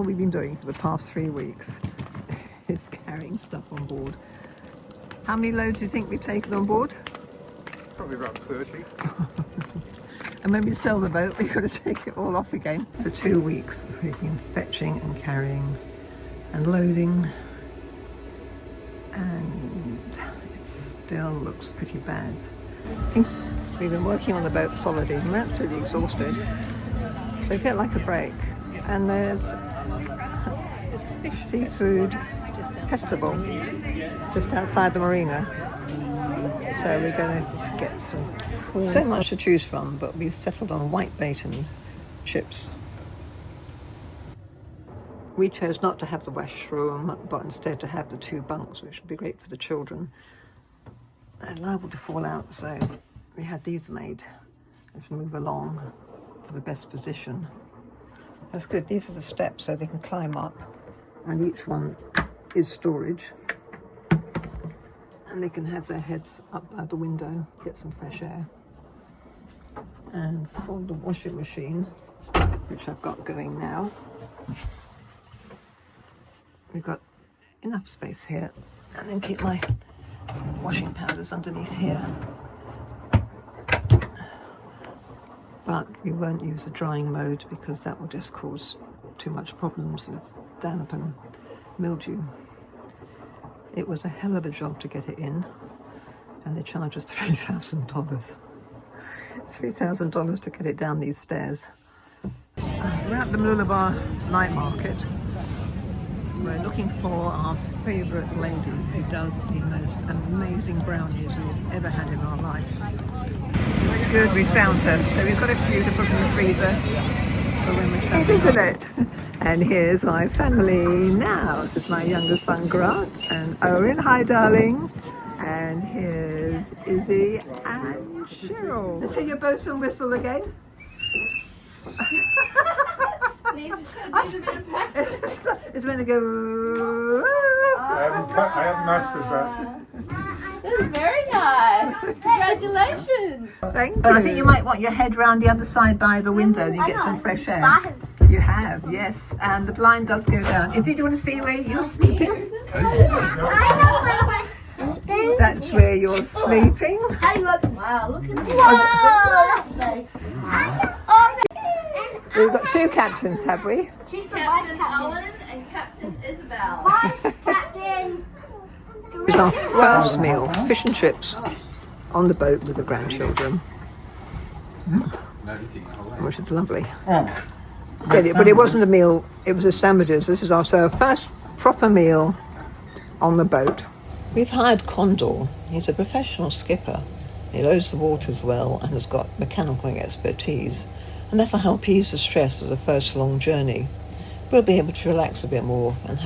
we've been doing for the past 3 weeks is carrying stuff on board. How many loads do you think we've taken on board? Probably about 30. And when we sell the boat, we've got to take it all off again. For 2 weeks, we've been fetching and carrying and loading, and it still looks pretty bad. I think we've been working on the boat solidly and we're absolutely exhausted. So we felt like a break. And there's fish seafood festival just outside the marina. So we're going to get some prawns. So much to choose from, but we've settled on whitebait and chips. We chose not to have the washroom, but instead to have the 2 bunks, which would be great for the children. They're liable to fall out, so we had these made and move along for the best position. That's good. These are the steps so they can climb up, and each one is storage. And they can have their heads up by the window, get some fresh air. And for the washing machine, which I've got going now, we've got enough space here, and then keep my washing powders underneath here. But we won't use the drying mode because that will just cause too much problems with damp and mildew. It was a hell of a job to get it in, and they charged us $3,000. $3,000 to get it down these stairs. We're at the Mooloolaba night market. We're looking for our favourite lady who does the most amazing brownies we've ever had in our life. Good, we found her. So we've got a few to put in the freezer for when we're travelling. Isn't it? And here's my family now. This is my youngest son Grant and Owen. Hi, darling. And here's Izzy and Cheryl. Let's hear your boat and whistle again. It's going to go. I haven't mastered that. This is very nice. Congratulations. Thank you. I think you might want your head round the other side by the window and you get some fresh air. You have, yes. And the blind does go down. Izzy, do you want to see where you're sleeping? That's where you're sleeping. Wow, look at this. Whoa, that's nice. We've got 2 captains, have we? She's the vice captain. Owen and Captain Isabel. Vice captain. It's our first meal, fish and chips, on the boat with the grandchildren, which is lovely. But it wasn't a meal, it was the sandwiches. This is our first proper meal on the boat. We've hired Condor. He's a professional skipper. He loads the waters well and has got mechanical expertise. And that'll help ease the stress of the first long journey. We'll be able to relax a bit more and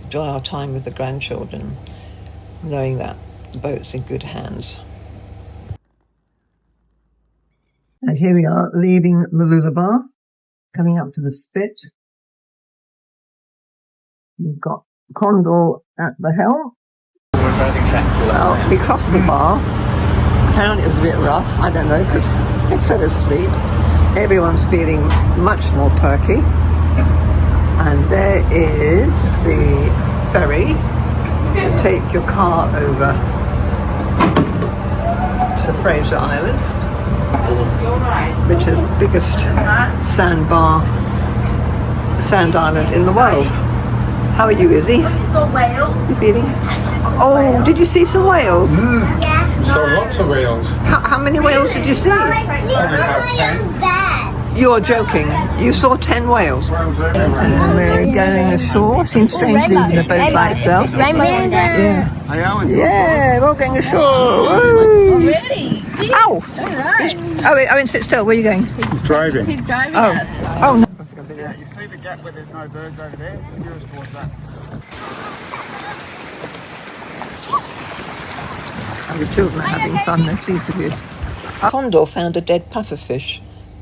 enjoy our time with the grandchildren, knowing that the boat's in good hands. And here we are, leaving Mooloolaba, coming up to the spit. You've got Condor at the helm. Well, we crossed the bar. Apparently it was a bit rough. I don't know, because I fell asleep. Everyone's feeling much more perky. And there is the ferry to take your car over to Fraser Island, which is the biggest sand island in the world. How are you, Izzy? Saw whales. You feeling? Oh, did you see some whales? Yeah. Saw lots of whales. How many whales did you see? Probably about 10. You're joking. You saw 10 whales. Whales everywhere. And we're going ashore. Seems strange leaving the boat by itself. Yeah. Hey, Alan. Yeah, we're all going ashore. Woo. Ready? Ow! Alright. Owen, sit still. Where are you going? He's driving. He's driving Oh, us. oh no. Yeah, you see the gap where there's no birds over there? Steer us towards that. And the children are having fun. They seem to be. Condor found a dead pufferfish.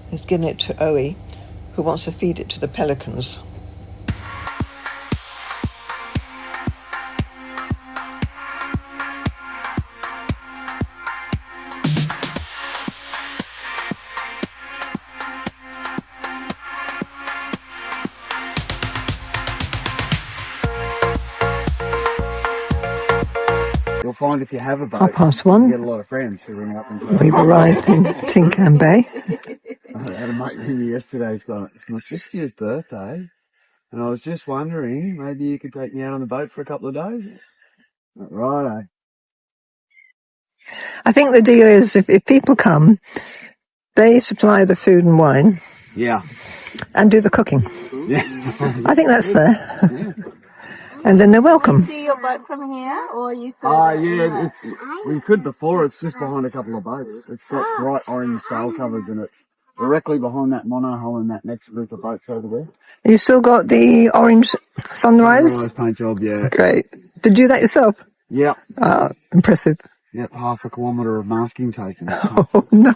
He's given it to Owie, who wants to feed it to the pelicans. find if you have a boat, 1:30. you get a lot of friends who ring up and say, We've arrived in Tincan Bay. I had a mate ring me yesterday, he's gone, it's my 60th birthday, and I was just wondering, maybe you could take me out on the boat for a couple of days? Righto. I think the deal is if people come, they supply the food and wine Yeah. and do the cooking. Yeah. I think that's fair. Yeah. And then they're welcome. See your boat from here, or you Yeah, we could before, it's just behind a couple of boats. It's got bright orange sail covers and it's directly behind that monohull and that next group of boats over there. You still got the orange sunrise? Paint job, yeah. Great. Did you do that yourself? Yep. Impressive. Yep, half a kilometre of masking tape. Oh, no.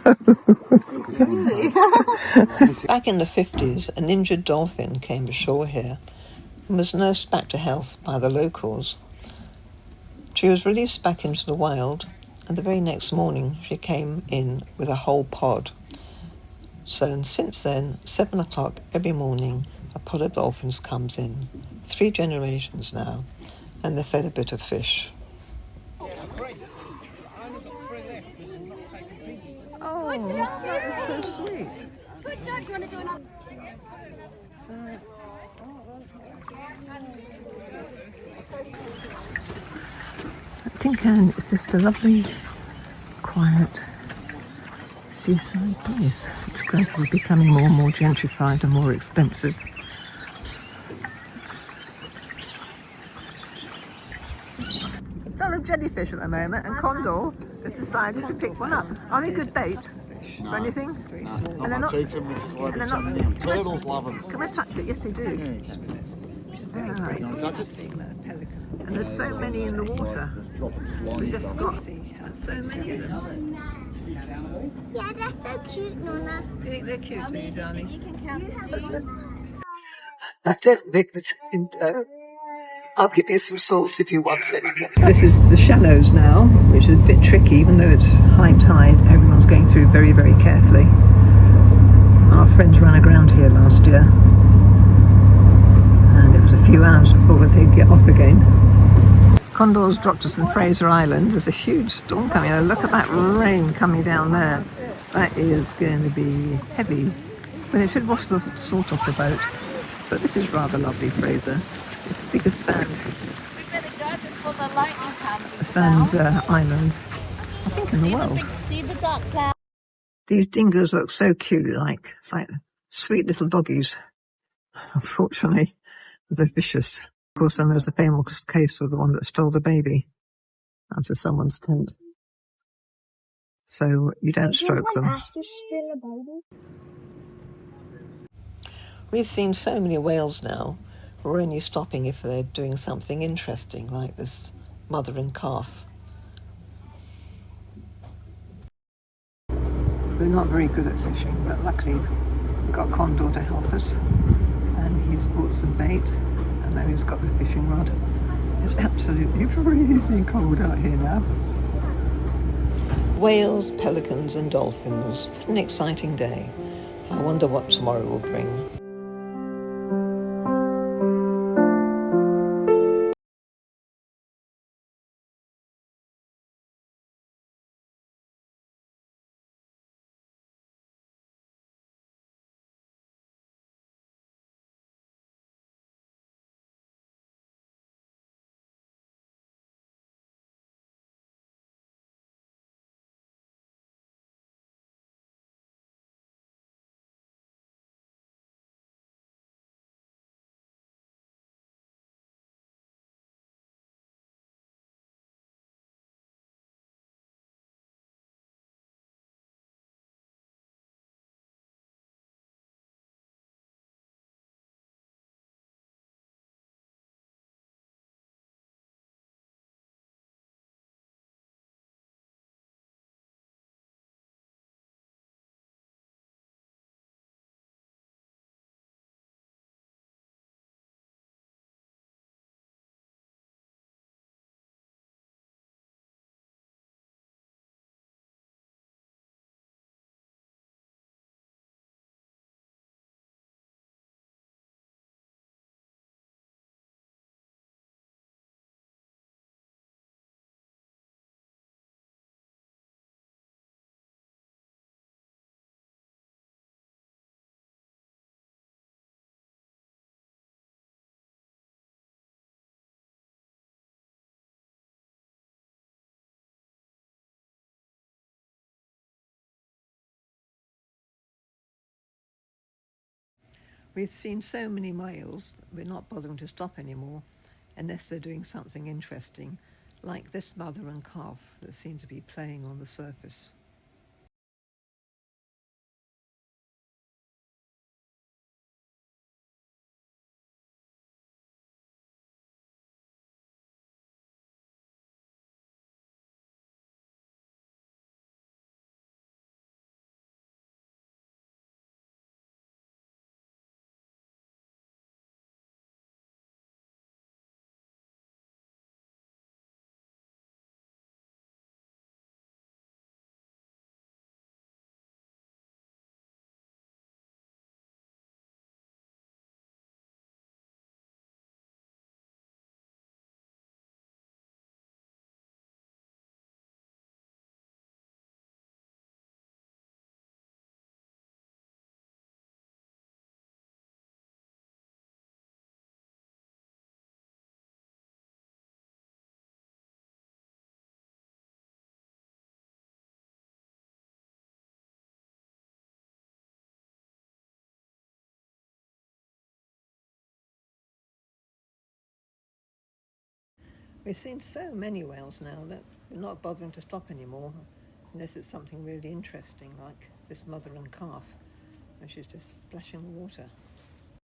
Back in the 50s, an injured dolphin came ashore here and was nursed back to health by the locals. She was released back into the wild, and the very next morning she came in with a whole pod. So since then, 7 o'clock every morning, a pod of dolphins comes in. 3 generations now, and they're fed a bit of fish. Oh, that is so sweet. Tincan is just a lovely, quiet seaside place. It's gradually becoming more and more gentrified and more expensive. Full of jellyfish at the moment, and Condor has decided to pick one up. Are they good bait for anything? And they're not. And they're not. Turtles love them. Can I touch it? Yes, they do. Ah. And there's so many in the water. We just got so many of them. Yeah, that's so cute, Nonna. You think they're cute, do you, darling? You can count it. I don't think that's in I'll give you some salt if you want it. This is the shallows now, which is a bit tricky, even though it's high tide. Everyone's going through very, very carefully. Our friends ran aground here last year, and it was a few hours before they'd get off again. Condors dropped us in Fraser Island. There's a huge storm coming. Oh, look at that rain coming down there. That is going to be heavy. But it should wash the salt off the boat. But this is rather lovely, Fraser. It's the biggest sand island, I think, in the world. See the dark cloud. These dingoes look so cute, like sweet little doggies. Unfortunately, they're vicious. Of course, then there's the famous case of the one that stole the baby out of someone's tent. So you don't stroke them. We've seen so many whales now. We're only stopping if they're doing something interesting, like this mother and calf. We're not very good at fishing, but luckily we've got Condor to help us, and he's brought some bait, and now he's got the fishing rod. It's absolutely freezing cold out here now. Whales, pelicans and dolphins. What an exciting day. I wonder what tomorrow will bring. We've seen so many whales that we're not bothering to stop anymore unless they're doing something interesting, like this mother and calf that seem to be playing on the surface. We've seen so many whales now that we're not bothering to stop anymore unless it's something really interesting, like this mother and calf, which is just splashing the water.